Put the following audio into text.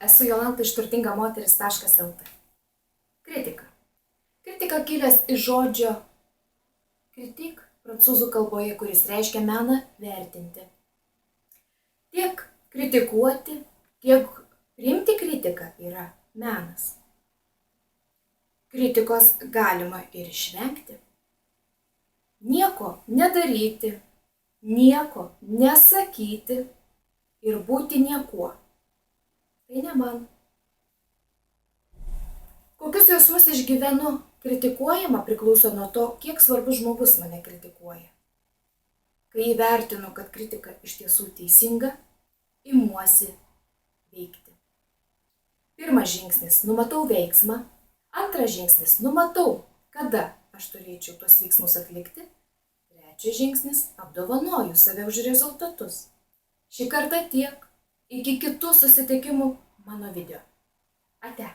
Esu Jolanta iš turtingamoteris.lt. Kritika. Kritika kilęs iš žodžio kritik prancūzų kalboje, kuris reiškia meną vertinti. Tiek kritikuoti, tiek priimti kritiką yra menas. Kritikos galima ir išvengti. Nieko nedaryti, nieko nesakyti ir būti niekuo. Tai ne man. Kokius jausmus išgyvenu kritikuojama priklauso nuo to, kiek svarbus žmogus mane kritikuoja. Kai įvertinu, kad kritika iš tiesų teisinga, imuosi veikti. Pirmas žingsnis – numatau veiksmą. Antras žingsnis – numatau, kada aš turėčiau tuos veiksmus atlikti. Trečias žingsnis – apdovanoju save už rezultatus. Šį kartą tiek. Iki kitų susitikimų mano video. Ate.